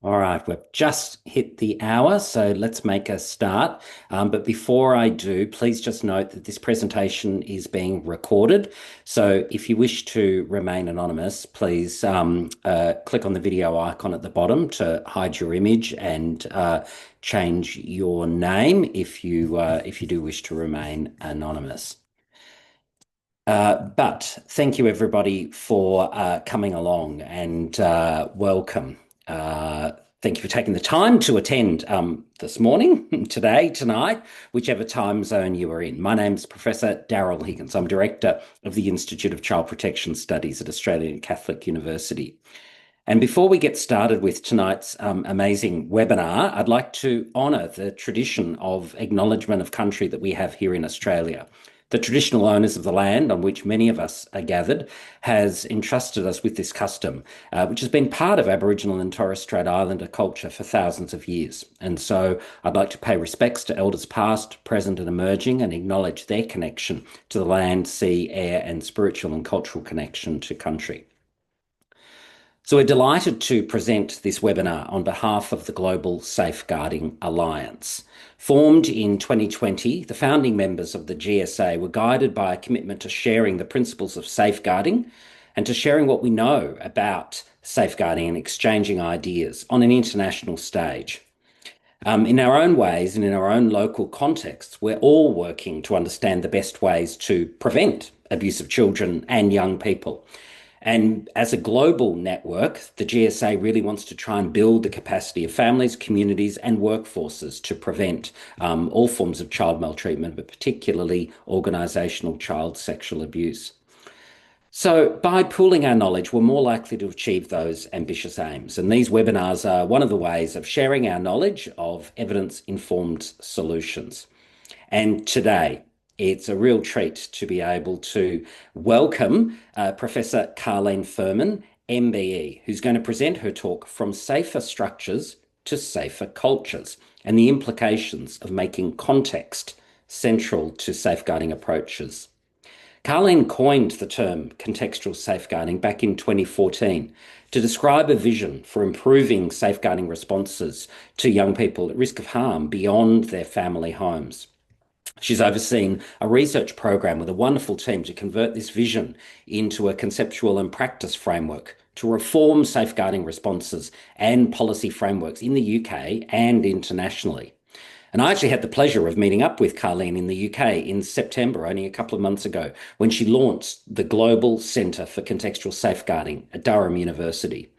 All right, we've just hit the hour, so let's make a start. But before I do, please just note that this presentation is being recorded. So if you wish to remain anonymous, please click on the video icon at the bottom to hide your image and change your name if you do wish to remain anonymous. But thank you everybody for coming along and welcome. Thank you for taking the time to attend this morning, today, tonight, whichever time zone you are in. My name is Professor Darryl Higgins. I'm Director of the Institute of Child Protection Studies at Australian Catholic University. And before we get started with tonight's amazing webinar, I'd like to honour the tradition of acknowledgement of country that we have here in Australia. The traditional owners of the land on which many of us are gathered has entrusted us with this custom, which has been part of Aboriginal and Torres Strait Islander culture for thousands of years. And so I'd like to pay respects to elders past, present and emerging and acknowledge their connection to the land, sea, air and spiritual and cultural connection to country. So we're delighted to present this webinar on behalf of the Global Safeguarding Alliance. Formed in 2020, the founding members of the GSA were guided by a commitment to sharing the principles of safeguarding and to sharing what we know about safeguarding and exchanging ideas on an international stage. In our own ways and in our own local contexts, we're all working to understand the best ways to prevent abuse of children and young people. And as a global network, the GSA really wants to try and build the capacity of families, communities and workforces to prevent all forms of child maltreatment, but particularly organisational child sexual abuse. So by pooling our knowledge, we're more likely to achieve those ambitious aims. And these webinars are one of the ways of sharing our knowledge of evidence-informed solutions. And today, it's a real treat to be able to welcome Professor Carlene Firmin, MBE, who's going to present her talk From Safer Structures to Safer Cultures and the implications of making context central to safeguarding approaches. Carlene coined the term contextual safeguarding back in 2014 to describe a vision for improving safeguarding responses to young people at risk of harm beyond their family homes. She's overseen a research program with a wonderful team to convert this vision into a conceptual and practice framework to reform safeguarding responses and policy frameworks in the UK and internationally. And I actually had the pleasure of meeting up with Carlene in the UK in September, only a couple of months ago, when she launched the Global Centre for Contextual Safeguarding at Durham University.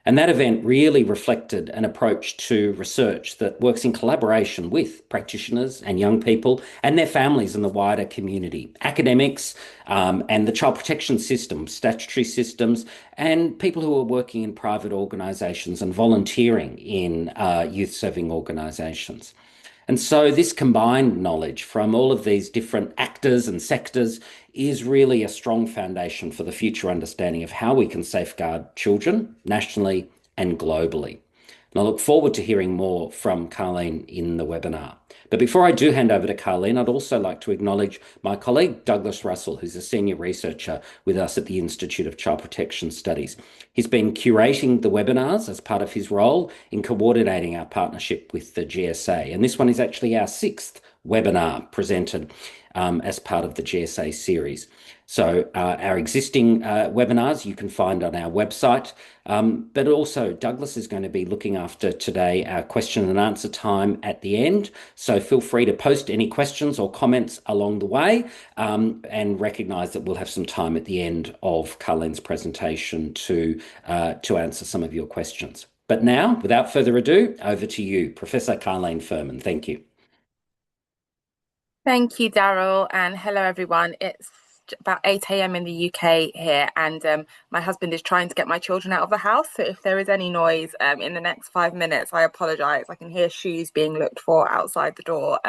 And that event really reflected an approach to research that works in collaboration with practitioners and young people and their families and the wider community, academics and the child protection system, statutory systems, and people who are working in private organisations and volunteering in youth serving organisations. And so this combined knowledge from all of these different actors and sectors is really a strong foundation for the future understanding of how we can safeguard children nationally and globally. And I look forward to hearing more from Carlene in the webinar. But before I do hand over to Carlene, I'd also like to acknowledge my colleague, Douglas Russell, who's a senior researcher with us at the Institute of Child Protection Studies. He's been curating the webinars as part of his role in coordinating our partnership with the GSA. And this one is actually our 6th webinar presented as part of the GSA series. So our existing webinars you can find on our website, but also Douglas is going to be looking after today our question and answer time at the end. So feel free to post any questions or comments along the way and recognise that we'll have some time at the end of Carlene's presentation to answer some of your questions. But now, without further ado, over to you, Professor Carlene Firmin. Thank you. Thank you, Darryl, and hello everyone. It's about 8 a.m. in the UK here, and my husband is trying to get my children out of the house. So if there is any noise in the next 5 minutes, I apologise. I can hear shoes being looked for outside the door.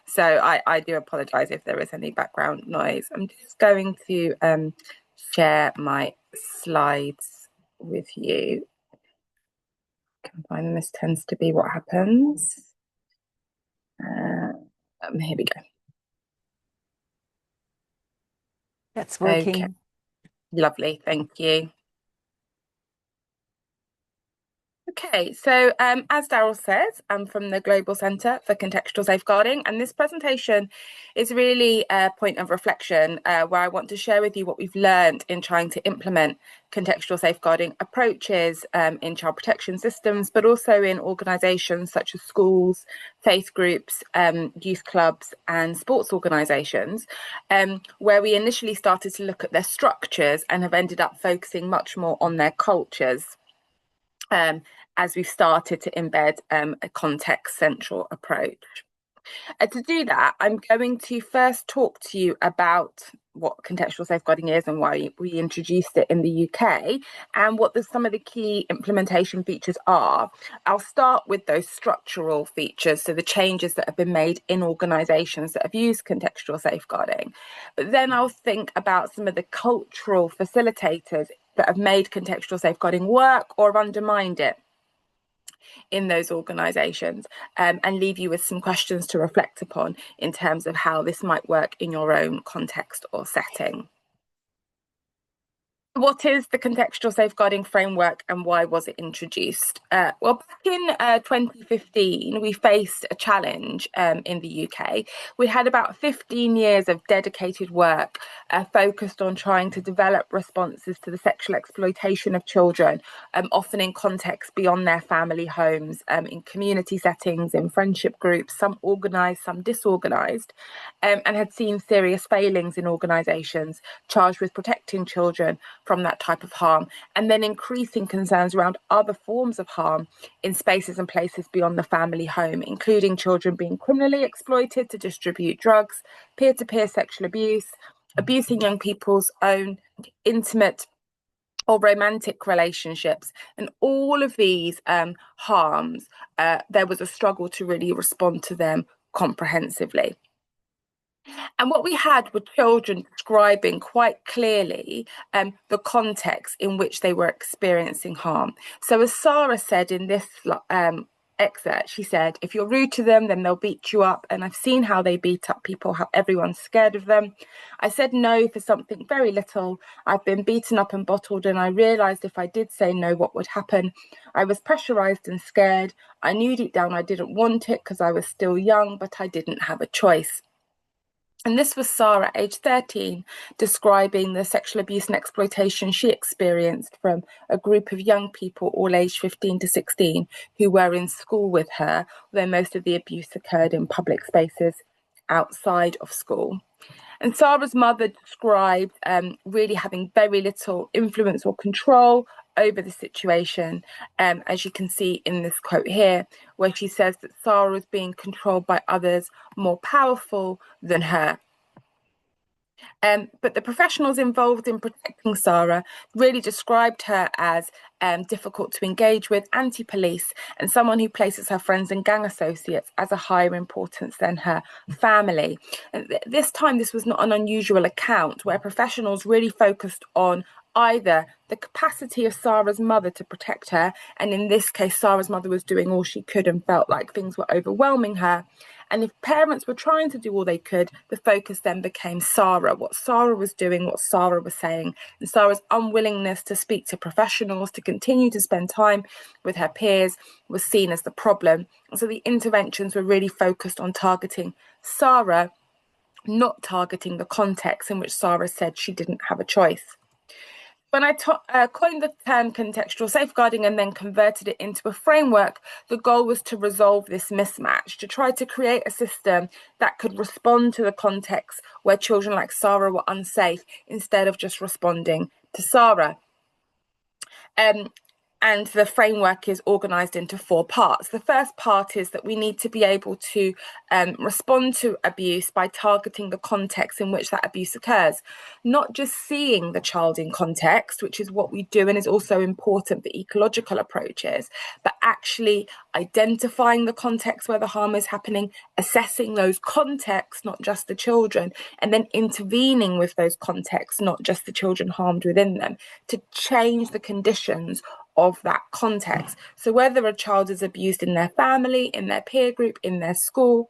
So I do apologise if there is any background noise. I'm just going to share my slides with you. I can find them. This tends to be what happens. Here we go. That's working. Okay. Lovely, thank you. Okay, so as Daryl says, I'm from the Global Centre for Contextual Safeguarding, and this presentation is really a point of reflection where I want to share with you what we've learned in trying to implement contextual safeguarding approaches in child protection systems, but also in organisations such as schools, faith groups, youth clubs and sports organisations, where we initially started to look at their structures and have ended up focusing much more on their cultures. As we've started to embed a context central approach. To do that, I'm going to first talk to you about what contextual safeguarding is and why we introduced it in the UK and what some of the key implementation features are. I'll start with those structural features, so the changes that have been made in organisations that have used contextual safeguarding. But then I'll think about some of the cultural facilitators that have made contextual safeguarding work or undermined it in those organisations, and leave you with some questions to reflect upon in terms of how this might work in your own context or setting. What is the contextual safeguarding framework and why was it introduced? Well, back in 2015, we faced a challenge in the UK. We had about 15 years of dedicated work focused on trying to develop responses to the sexual exploitation of children, often in contexts beyond their family homes, in community settings, in friendship groups, some organised, some disorganised, and had seen serious failings in organisations charged with protecting children from that type of harm, and then increasing concerns around other forms of harm in spaces and places beyond the family home, including children being criminally exploited to distribute drugs, peer-to-peer sexual abuse, abusing young people's own intimate or romantic relationships, and all of these harms, there was a struggle to really respond to them comprehensively. And what we had were children describing quite clearly the context in which they were experiencing harm. So as Sarah said in this excerpt, she said, if you're rude to them, then they'll beat you up. And I've seen how they beat up people, how everyone's scared of them. I said no for something very little. I've been beaten up and bottled, and I realised if I did say no, what would happen? I was pressurised and scared. I knew deep down I didn't want it because I was still young, but I didn't have a choice. And this was Sarah, age 13, describing the sexual abuse and exploitation she experienced from a group of young people, all aged 15 to 16, who were in school with her, although most of the abuse occurred in public spaces outside of school. And Sarah's mother described really having very little influence or control over the situation, as you can see in this quote here, where she says that Sarah was being controlled by others more powerful than her. But the professionals involved in protecting Sarah really described her as difficult to engage with, anti-police, and someone who places her friends and gang associates as a higher importance than her family. And this time, this was not an unusual account where professionals really focused on either the capacity of Sarah's mother to protect her, and in this case, Sarah's mother was doing all she could and felt like things were overwhelming her. And if parents were trying to do all they could, the focus then became Sarah, what Sarah was doing, what Sarah was saying, and Sarah's unwillingness to speak to professionals, to continue to spend time with her peers, was seen as the problem. And so the interventions were really focused on targeting Sarah, not targeting the context in which Sarah said she didn't have a choice. When I coined the term contextual safeguarding and then converted it into a framework, the goal was to resolve this mismatch, to try to create a system that could respond to the context where children like Sarah were unsafe instead of just responding to Sarah. And the framework is organised into 4 parts. The first part is that we need to be able to respond to abuse by targeting the context in which that abuse occurs, not just seeing the child in context, which is what we do and is also important for ecological approaches, but actually identifying the context where the harm is happening, assessing those contexts, not just the children, and then intervening with those contexts, not just the children harmed within them, to change the conditions of that context. So whether a child is abused in their family, in their peer group, in their school,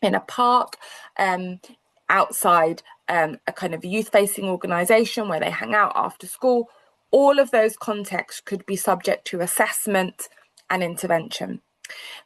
in a park, outside a kind of youth-facing organisation where they hang out after school, all of those contexts could be subject to assessment and intervention.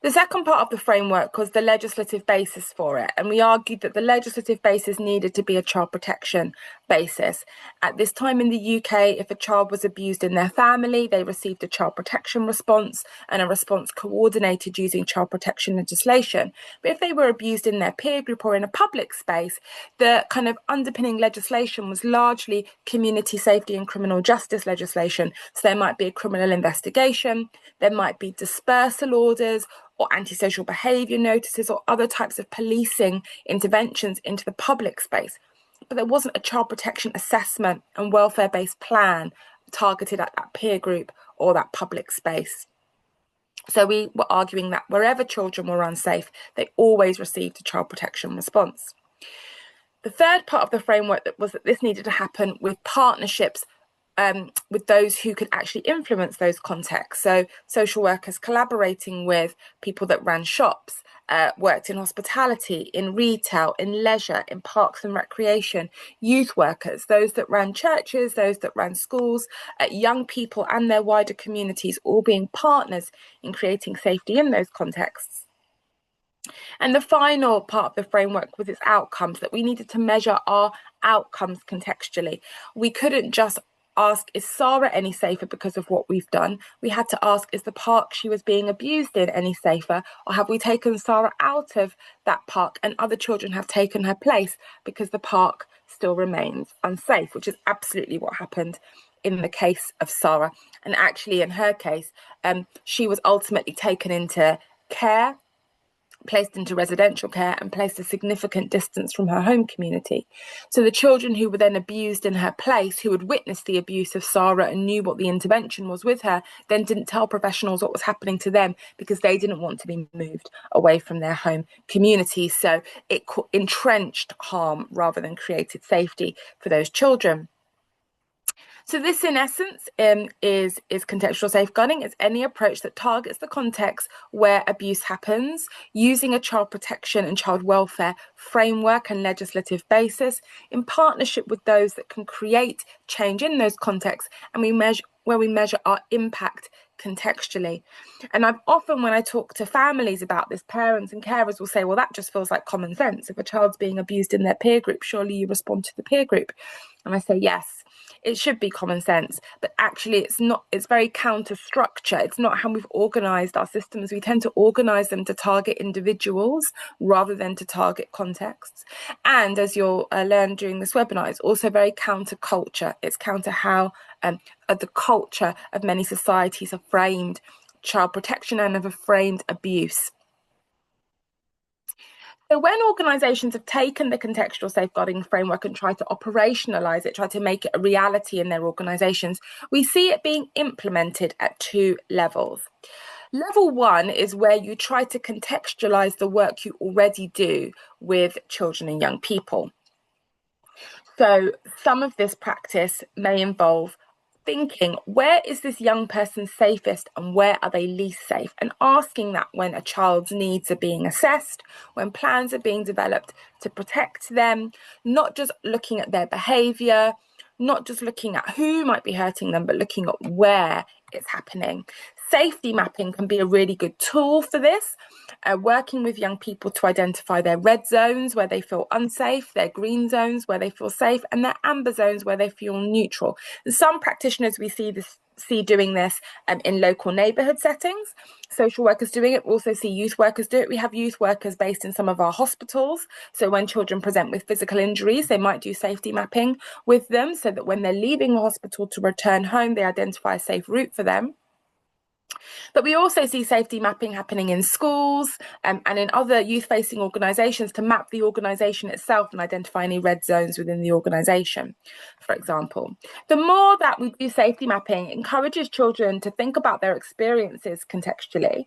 The second part of the framework was the legislative basis for it, and we argued that the legislative basis needed to be a child protection basis. At this time in the UK, if a child was abused in their family, they received a child protection response and a response coordinated using child protection legislation. But if they were abused in their peer group or in a public space, the kind of underpinning legislation was largely community safety and criminal justice legislation. So there might be a criminal investigation, there might be dispersal orders, or antisocial behaviour notices, or other types of policing interventions into the public space. But there wasn't a child protection assessment and welfare-based plan targeted at that peer group or that public space. So we were arguing that wherever children were unsafe, they always received a child protection response. The third part of the framework was that this needed to happen with partnerships with those who could actually influence those contexts. So social workers collaborating with people that ran shops, worked in hospitality, in retail, in leisure, in parks and recreation, youth workers, those that ran churches, those that ran schools, young people and their wider communities, all being partners in creating safety in those contexts. And the final part of the framework was its outcomes, that we needed to measure our outcomes contextually. We couldn't just ask, is Sarah any safer because of what we've done? We had to ask, is the park she was being abused in any safer? Or have we taken Sarah out of that park and other children have taken her place because the park still remains unsafe, which is absolutely what happened in the case of Sarah. And actually in her case, she was ultimately taken into care, placed into residential care and placed a significant distance from her home community. So the children who were then abused in her place, who had witnessed the abuse of Sarah and knew what the intervention was with her, then didn't tell professionals what was happening to them because they didn't want to be moved away from their home community. So it entrenched harm rather than created safety for those children. So this, in essence, is contextual safeguarding. It's any approach that targets the context where abuse happens, using a child protection and child welfare framework and legislative basis in partnership with those that can create change in those contexts, and we measure our impact contextually. And I've often, when I talk to families about this, parents and carers will say, well, that just feels like common sense. If a child's being abused in their peer group, surely you respond to the peer group. And I say, yes, it should be common sense, but actually it's not. It's very counter structure. It's not how we've organized our systems. We tend to organize them to target individuals rather than to target contexts. And as you'll learn during this webinar, it's also very counter culture. It's counter how the culture of many societies have framed child protection and have framed abuse. So when organisations have taken the contextual safeguarding framework and tried to operationalise it, tried to make it a reality in their organisations, we see it being implemented at two levels. Level one is where you try to contextualise the work you already do with children and young people. So some of this practice may involve thinking, where is this young person safest and where are they least safe? And asking that when a child's needs are being assessed, when plans are being developed to protect them, not just looking at their behaviour, not just looking at who might be hurting them, but looking at where it's happening. Safety mapping can be a really good tool for this, working with young people to identify their red zones where they feel unsafe, their green zones where they feel safe, and their amber zones where they feel neutral. And some practitioners we see doing this in local neighbourhood settings. Social workers doing it. We also see youth workers do it. We have youth workers based in some of our hospitals. So when children present with physical injuries, they might do safety mapping with them so that when they're leaving the hospital to return home, they identify a safe route for them. But we also see safety mapping happening in schools and in other youth-facing organisations to map the organisation itself and identify any red zones within the organisation, for example. The more that we do safety mapping, it encourages children to think about their experiences contextually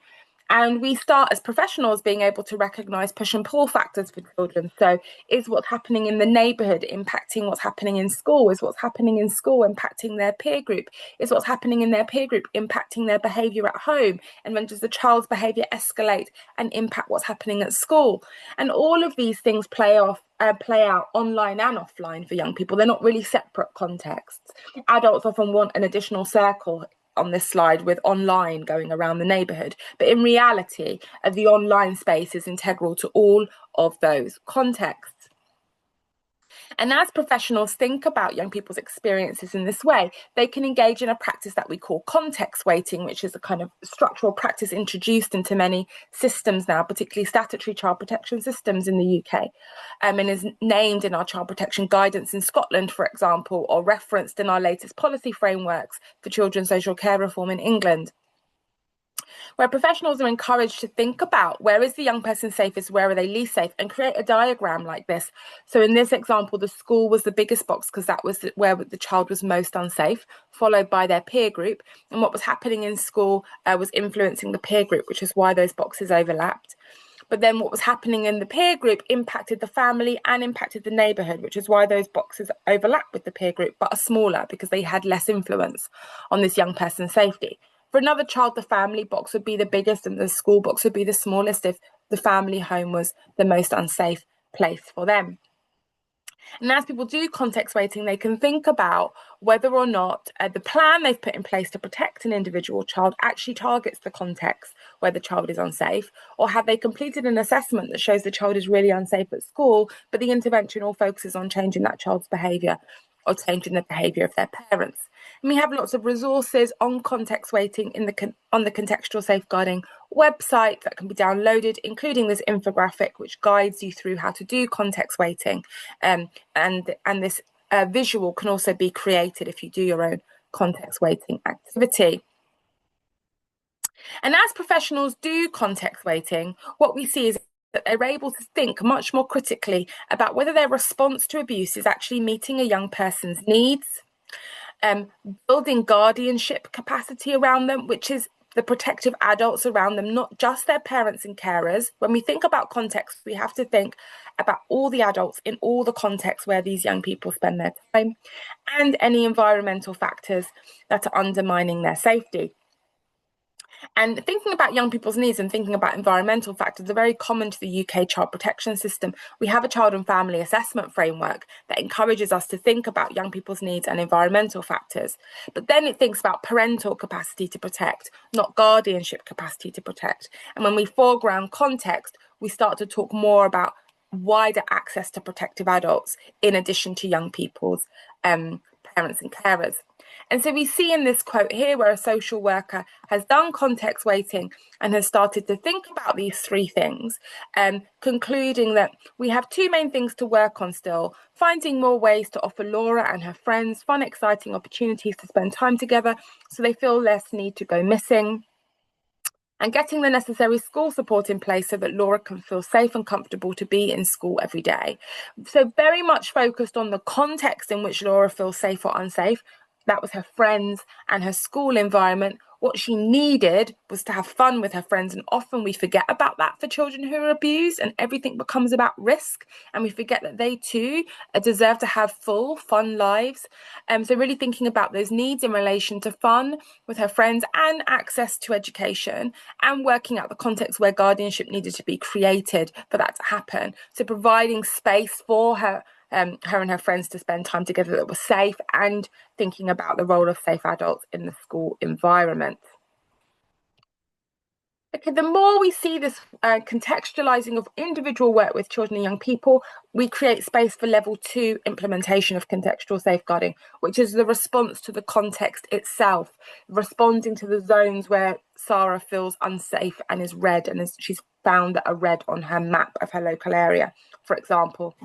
And we start as professionals being able to recognise push and pull factors for children. So is what's happening in the neighbourhood impacting what's happening in school? Is what's happening in school impacting their peer group? Is what's happening in their peer group impacting their behaviour at home? And when does the child's behaviour escalate and impact what's happening at school? And all of these things play out online and offline for young people. They're not really separate contexts. Adults often want an additional circle on this slide with online going around the neighbourhood, but in reality, the online space is integral to all of those contexts. And as professionals think about young people's experiences in this way, they can engage in a practice that we call context weighting, which is a kind of structural practice introduced into many systems now, particularly statutory child protection systems in the UK, and is named in our child protection guidance in Scotland, for example, or referenced in our latest policy frameworks for children's social care reform in England, where professionals are encouraged to think about where is the young person safest, where are they least safe, and create a diagram like this. So in this example, the school was the biggest box because that was where the child was most unsafe, followed by their peer group. And what was happening in school was influencing the peer group, which is why those boxes overlapped. But then what was happening in the peer group impacted the family and impacted the neighbourhood, which is why those boxes overlap with the peer group, but are smaller because they had less influence on this young person's safety. For another child, the family box would be the biggest and the school box would be the smallest if the family home was the most unsafe place for them. And as people do context weighting, they can think about whether or not the plan they've put in place to protect an individual child actually targets the context where the child is unsafe, or have they completed an assessment that shows the child is really unsafe at school, but the intervention all focuses on changing that child's behaviour or changing the behaviour of their parents. And we have lots of resources on context weighting on the Contextual Safeguarding website that can be downloaded, including this infographic which guides you through how to do context weighting. And this visual can also be created if you do your own context weighting activity. And as professionals do context weighting, what we see is that they're able to think much more critically about whether their response to abuse is actually meeting a young person's needs, building guardianship capacity around them, which is the protective adults around them, not just their parents and carers. When we think about context, we have to think about all the adults in all the contexts where these young people spend their time, and any environmental factors that are undermining their safety. And thinking about young people's needs and thinking about environmental factors are very common to the UK child protection system. We have a child and family assessment framework that encourages us to think about young people's needs and environmental factors. But then it thinks about parental capacity to protect, not guardianship capacity to protect. And when we foreground context, we start to talk more about wider access to protective adults in addition to young people's parents and carers. And so we see in this quote here where a social worker has done context weighting and has started to think about these three things, concluding that we have two main things to work on still: finding more ways to offer Laura and her friends fun, exciting opportunities to spend time together so they feel less need to go missing, and getting the necessary school support in place so that Laura can feel safe and comfortable to be in school every day. So very much focused on the context in which Laura feels safe or unsafe. That was her friends and her school environment. What she needed was to have fun with her friends. And often we forget about that for children who are abused, and everything becomes about risk. And we forget that they too deserve to have full, fun lives. So really thinking about those needs in relation to fun with her friends and access to education, and working out the context where guardianship needed to be created for that to happen. So providing space for her and her friends to spend time together that was safe, and thinking about the role of safe adults in the school environment. Okay, the more we see this contextualizing of individual work with children and young people, we create space for level 2 implementation of contextual safeguarding, which is the response to the context itself, responding to the zones where Sarah feels unsafe and is red, and she's found that are red on her map of her local area, for example.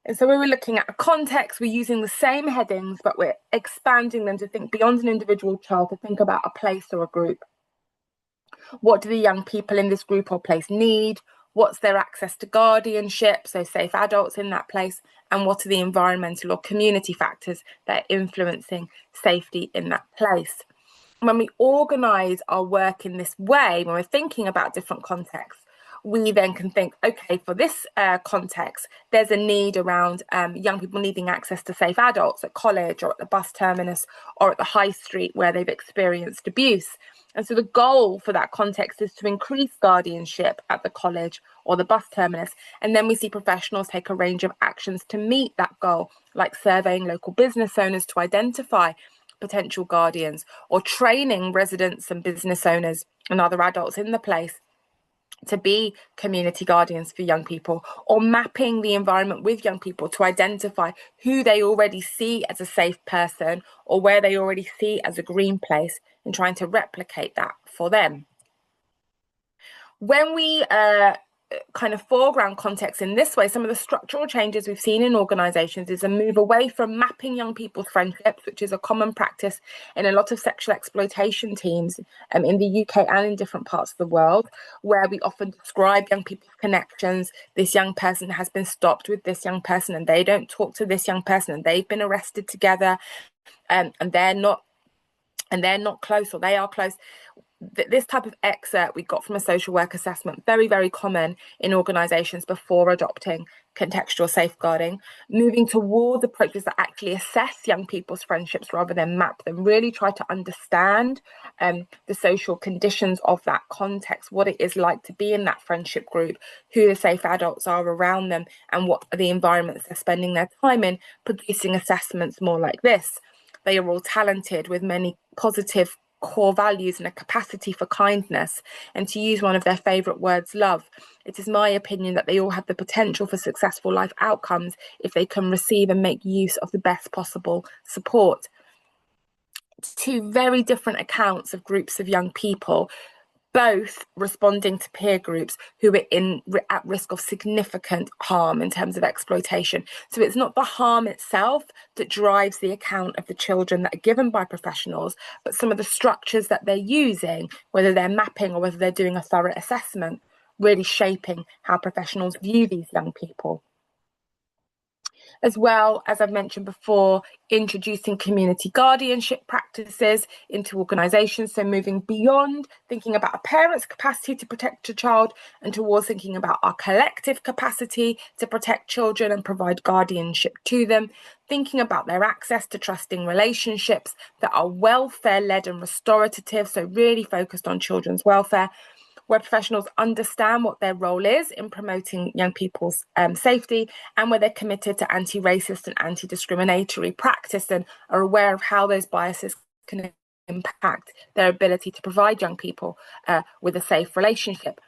And so when we're looking at a context, we're using the same headings, but we're expanding them to think beyond an individual child, to think about a place or a group. What do the young people in this group or place need? What's their access to guardianship, so safe adults in that place? And what are the environmental or community factors that are influencing safety in that place? when we organise our work in this way, when we're thinking about different contexts, we then can think, okay, for this context, there's a need around young people needing access to safe adults at college or at the bus terminus or at the high street where they've experienced abuse. And so the goal for that context is to increase guardianship at the college or the bus terminus. And then we see professionals take a range of actions to meet that goal, like surveying local business owners to identify potential guardians, or training residents and business owners and other adults in the place to be community guardians for young people, or mapping the environment with young people to identify who they already see as a safe person or where they already see as a green place, and trying to replicate that for them. When we kind of foreground context in this way, some of the structural changes we've seen in organisations is a move away from mapping young people's friendships, which is a common practice in a lot of sexual exploitation teams in the UK and in different parts of the world, where we often describe young people's connections. This young person has been stopped with this young person and they don't talk to this young person and they've been arrested together, and they're not close, or they are close. This type of excerpt we got from a social work assessment, very, very common in organisations before adopting contextual safeguarding, moving towards approaches that actually assess young people's friendships rather than map them, really try to understand the social conditions of that context, what it is like to be in that friendship group, who the safe adults are around them, and what are the environments they're spending their time in, producing assessments more like this. They are all talented with many positive core values and a capacity for kindness, and to use one of their favourite words, love. It is my opinion that they all have the potential for successful life outcomes if they can receive and make use of the best possible support. Two very different accounts of groups of young people, both responding to peer groups who are at risk of significant harm in terms of exploitation. So it's not the harm itself that drives the account of the children that are given by professionals, but some of the structures that they're using, whether they're mapping or whether they're doing a thorough assessment, really shaping how professionals view these young people. As well, as I've mentioned before, introducing community guardianship practices into organisations, so moving beyond thinking about a parent's capacity to protect a child and towards thinking about our collective capacity to protect children and provide guardianship to them, thinking about their access to trusting relationships that are welfare-led and restorative, so really focused on children's welfare, where professionals understand what their role is in promoting young people's safety, and where they're committed to anti-racist and anti-discriminatory practice and are aware of how those biases can impact their ability to provide young people with a safe relationship.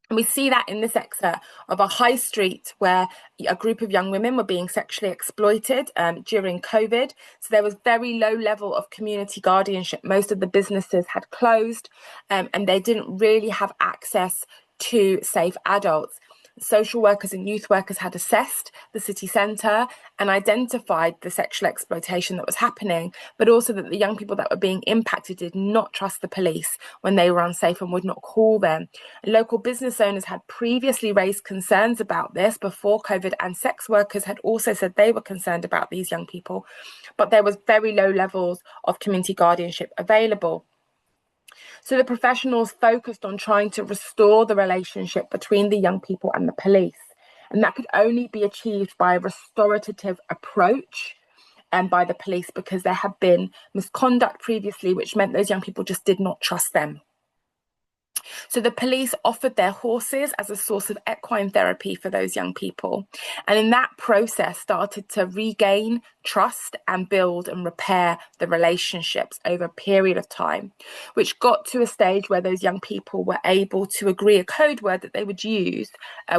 And we see that in this excerpt of a high street where a group of young women were being sexually exploited during COVID. So there was very low level of community guardianship. Most of the businesses had closed and they didn't really have access to safe adults. Social workers and youth workers had assessed the city centre and identified the sexual exploitation that was happening, but also that the young people that were being impacted did not trust the police when they were unsafe and would not call them. And local business owners had previously raised concerns about this before COVID, and sex workers had also said they were concerned about these young people, but there was very low levels of community guardianship available. So the professionals focused on trying to restore the relationship between the young people and the police. And that could only be achieved by a restorative approach and by the police, because there had been misconduct previously, which meant those young people just did not trust them. So the police offered their horses as a source of equine therapy for those young people. And in that process started to regain trust and build and repair the relationships over a period of time, which got to a stage where those young people were able to agree a code word that they would use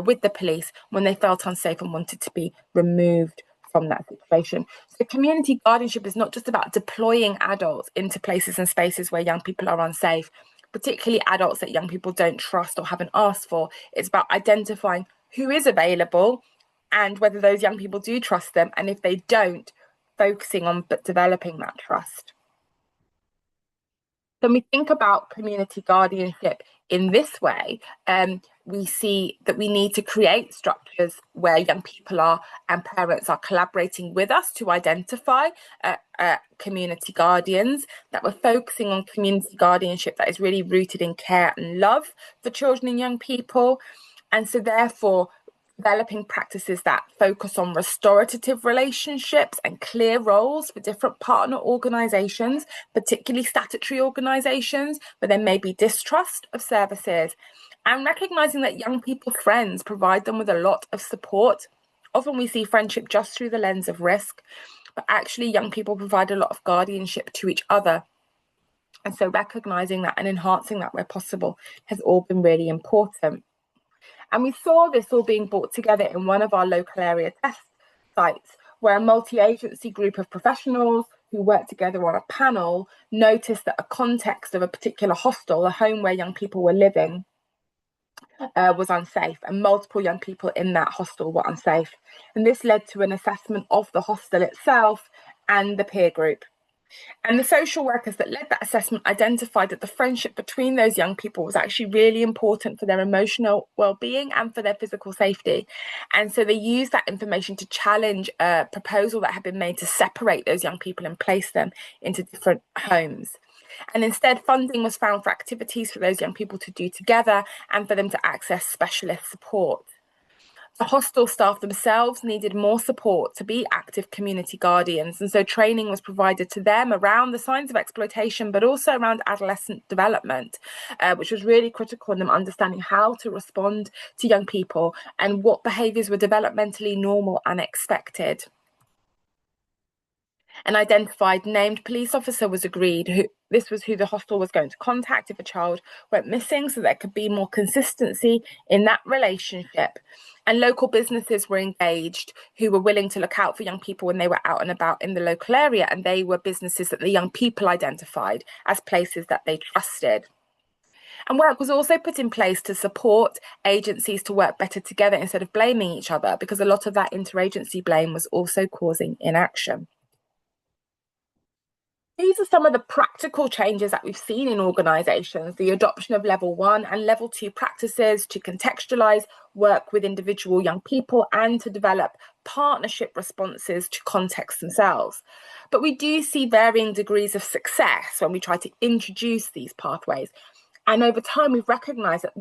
with the police when they felt unsafe and wanted to be removed from that situation. So community guardianship is not just about deploying adults into places and spaces where young people are unsafe, particularly adults that young people don't trust or haven't asked for. It's about identifying who is available and whether those young people do trust them, and if they don't, focusing on developing that trust. When we think about community guardianship in this way, we see that we need to create structures where young people are and parents are collaborating with us to identify community guardians, that we're focusing on community guardianship that is really rooted in care and love for children and young people. And so therefore, developing practices that focus on restorative relationships and clear roles for different partner organisations, particularly statutory organisations, where there may be distrust of services, and recognising that young people's friends provide them with a lot of support. Often we see friendship just through the lens of risk, but actually young people provide a lot of guardianship to each other. And so recognising that and enhancing that where possible has all been really important. And we saw this all being brought together in one of our local area test sites, where a multi-agency group of professionals who worked together on a panel noticed that a context of a particular hostel, a home where young people were living, was unsafe, and multiple young people in that hostel were unsafe. And this led to an assessment of the hostel itself and the peer group. And the social workers that led that assessment identified that the friendship between those young people was actually really important for their emotional well-being and for their physical safety. And so they used that information to challenge a proposal that had been made to separate those young people and place them into different homes. And instead, funding was found for activities for those young people to do together and for them to access specialist support. The hostel staff themselves needed more support to be active community guardians, and so training was provided to them around the signs of exploitation, but also around adolescent development, which was really critical in them understanding how to respond to young people and what behaviours were developmentally normal and expected. An identified named police officer was agreed. This was who the hostel was going to contact if a child went missing, so there could be more consistency in that relationship. And local businesses were engaged who were willing to look out for young people when they were out and about in the local area, and they were businesses that the young people identified as places that they trusted. And work was also put in place to support agencies to work better together instead of blaming each other, because a lot of that interagency blame was also causing inaction. These are some of the practical changes that we've seen in organisations, the adoption of level 1 and level 2 practices to contextualise work with individual young people and to develop partnership responses to contexts themselves. But we do see varying degrees of success when we try to introduce these pathways. And over time, we've recognised that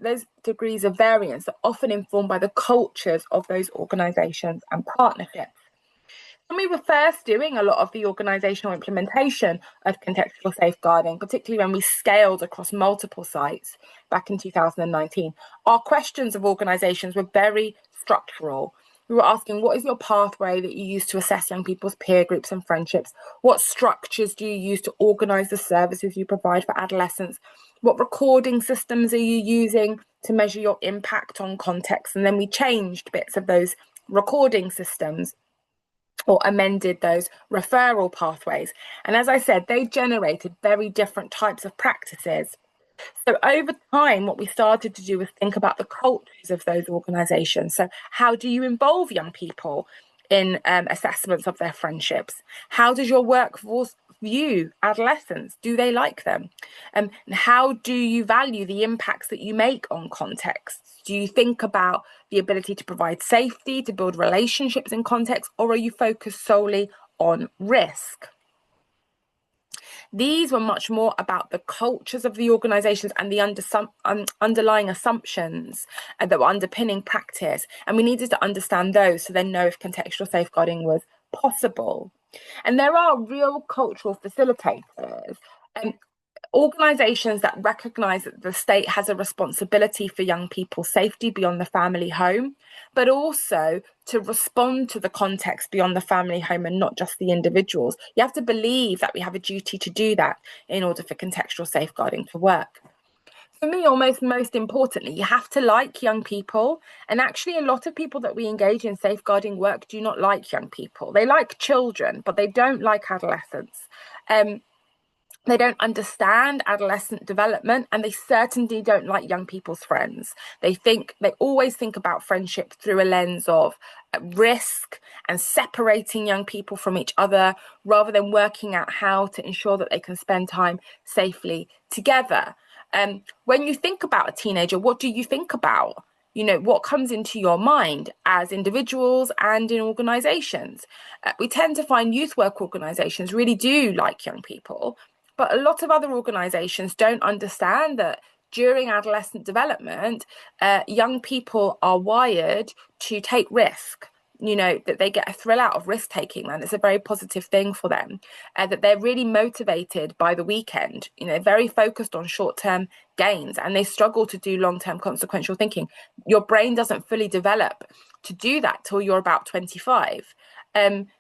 those degrees of variance are often informed by the cultures of those organisations and partnerships. And we were first doing a lot of the organisational implementation of contextual safeguarding, particularly when we scaled across multiple sites back in 2019. Our questions of organisations were very structural. We were asking, what is your pathway that you use to assess young people's peer groups and friendships? What structures do you use to organise the services you provide for adolescents? What recording systems are you using to measure your impact on context? And then we changed bits of those recording systems or amended those referral pathways. And as I said, they generated very different types of practices. So over time, what we started to do was think about the cultures of those organisations. So how do you involve young people in assessments of their friendships? How does your workforce view adolescents? Do they like them? And how do you value the impacts that you make on contexts? Do you think about the ability to provide safety, to build relationships in context, or are you focused solely on risk? These were much more about the cultures of the organisations and the underlying assumptions that were underpinning practice. And we needed to understand those to then know if contextual safeguarding was possible. And there are real cultural facilitators and organisations that recognise that the state has a responsibility for young people's safety beyond the family home, but also to respond to the context beyond the family home and not just the individuals. You have to believe that we have a duty to do that in order for contextual safeguarding to work. For me, almost most importantly, you have to like young people. And actually, a lot of people that we engage in safeguarding work do not like young people. They like children, but they don't like adolescents. They don't understand adolescent development, and they certainly don't like young people's friends. They always think about friendship through a lens of risk and separating young people from each other, rather than working out how to ensure that they can spend time safely together. When you think about a teenager, what do you think about? What comes into your mind as individuals and in organizations? We tend to find youth work organizations really do like young people, but a lot of other organizations don't understand that during adolescent development, young people are wired to take risk. That they get a thrill out of risk taking, and it's a very positive thing for them. That they're really motivated by the weekend, very focused on short-term gains, and they struggle to do long-term consequential thinking. Your brain doesn't fully develop to do that till you're about 25.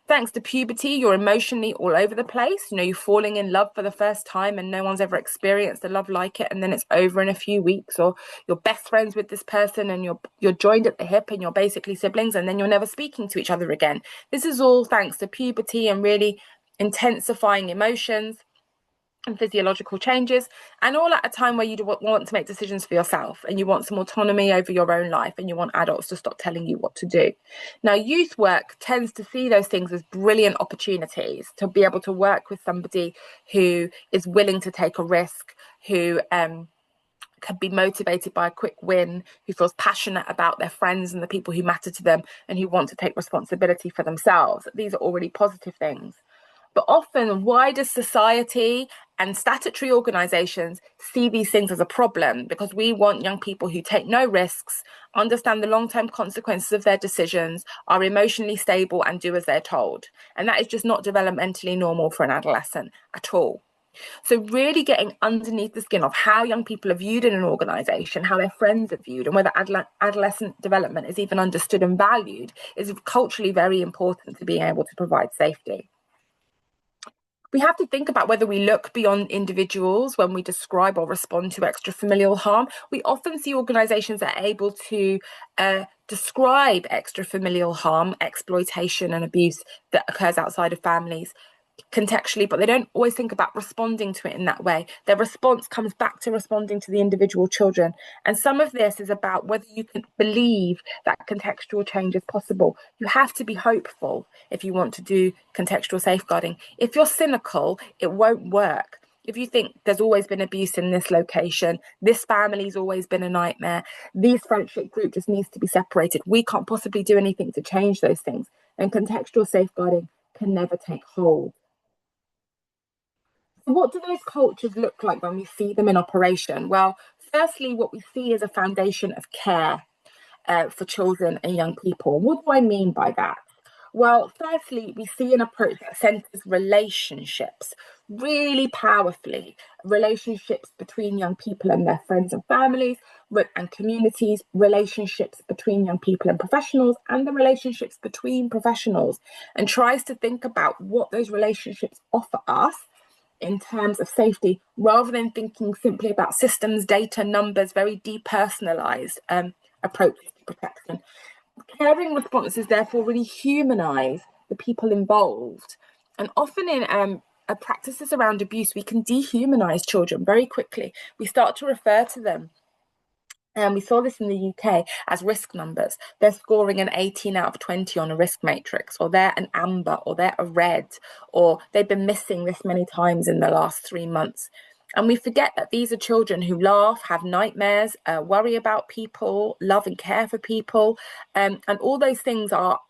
Thanks to puberty, you're emotionally all over the place. You're falling in love for the first time and no one's ever experienced a love like it, and then it's over in a few weeks, or you're best friends with this person and you're joined at the hip and you're basically siblings, and then you're never speaking to each other again. This is all thanks to puberty and really intensifying emotions and physiological changes, and all at a time where you want to make decisions for yourself and you want some autonomy over your own life and you want adults to stop telling you what to do. Now, youth work tends to see those things as brilliant opportunities to be able to work with somebody who is willing to take a risk, who can be motivated by a quick win, who feels passionate about their friends and the people who matter to them, and who want to take responsibility for themselves. These are all really positive things. But often wider society and statutory organisations see these things as a problem, because we want young people who take no risks, understand the long-term consequences of their decisions, are emotionally stable and do as they're told. And that is just not developmentally normal for an adolescent at all. So really getting underneath the skin of how young people are viewed in an organisation, how their friends are viewed, and whether adolescent development is even understood and valued is culturally very important to being able to provide safety. We have to think about whether we look beyond individuals when we describe or respond to extrafamilial harm. We often see organisations that are able to describe extrafamilial harm, exploitation and abuse that occurs outside of families contextually, but they don't always think about responding to it in that way. Their response comes back to responding to the individual children. And some of this is about whether you can believe that contextual change is possible. You have to be hopeful if you want to do contextual safeguarding. If you're cynical, it won't work. If you think there's always been abuse in this location, this family's always been a nightmare, these friendship group just needs to be separated, we can't possibly do anything to change those things, and contextual safeguarding can never take hold. What do those cultures look like when we see them in operation? Well, firstly, what we see is a foundation of care for children and young people. What do I mean by that? Well, firstly, we see an approach that centers relationships really powerfully, relationships between young people and their friends and families and communities, relationships between young people and professionals, and the relationships between professionals, and tries to think about what those relationships offer us in terms of safety, rather than thinking simply about systems, data, numbers, very depersonalized approaches to protection. Caring responses therefore really humanize the people involved. And often in practices around abuse, we can dehumanize children very quickly. We start to refer to them, and we saw this in the UK, as risk numbers. They're scoring an 18 out of 20 on a risk matrix, or they're an amber, or they're a red, or they've been missing this many times in the last 3 months. And we forget that these are children who laugh, have nightmares, worry about people, love and care for people. And all those things are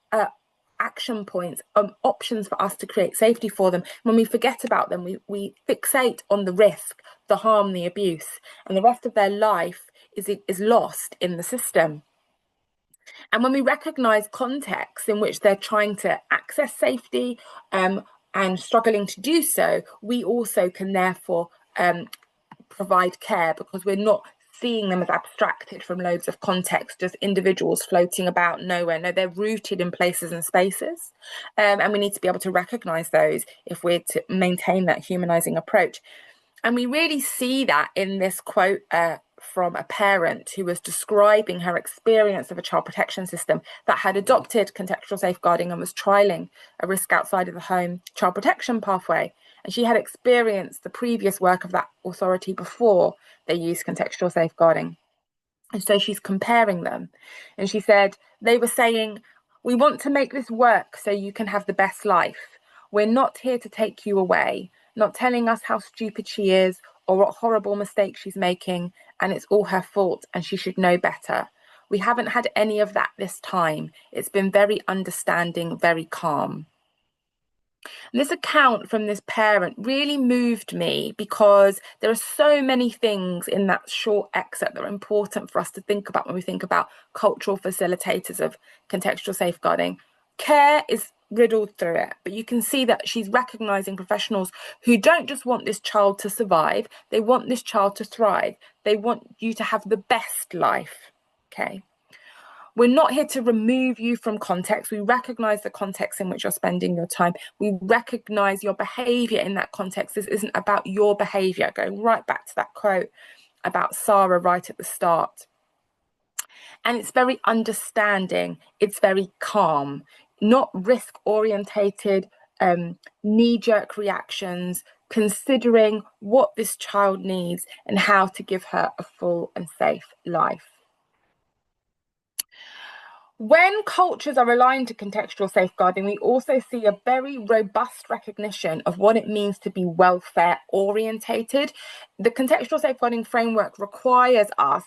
action points, options for us to create safety for them. When we forget about them, we fixate on the risk, the harm, the abuse, and the rest of their life is lost in the system. And when we recognize contexts in which they're trying to access safety and struggling to do so, we also can therefore provide care, because we're not seeing them as abstracted from loads of context, just individuals floating about nowhere. No, they're rooted in places and spaces. And we need to be able to recognize those if we're to maintain that humanizing approach. And we really see that in this quote from a parent who was describing her experience of a child protection system that had adopted contextual safeguarding and was trialling a risk outside of the home child protection pathway. And she had experienced the previous work of that authority before they used contextual safeguarding. And so she's comparing them. And she said, they were saying, we want to make this work so you can have the best life. We're not here to take you away, not telling us how stupid she is or what horrible mistake she's making and it's all her fault and she should know better. We haven't had any of that this time. It's been very understanding, very calm. And this account from this parent really moved me because there are so many things in that short excerpt that are important for us to think about when we think about cultural facilitators of contextual safeguarding. Care is riddled through it, but you can see that she's recognizing professionals who don't just want this child to survive, they want this child to thrive. They want you to have the best life. Okay. We're not here to remove you from context. We recognize the context in which you're spending your time. We recognize your behavior in that context. This isn't about your behavior. Going right back to that quote about Sarah right at the start. And it's very understanding. It's very calm, not risk orientated, knee-jerk reactions, considering what this child needs and how to give her a full and safe life. When cultures are aligned to contextual safeguarding, we also see a very robust recognition of what it means to be welfare orientated. The contextual safeguarding framework requires us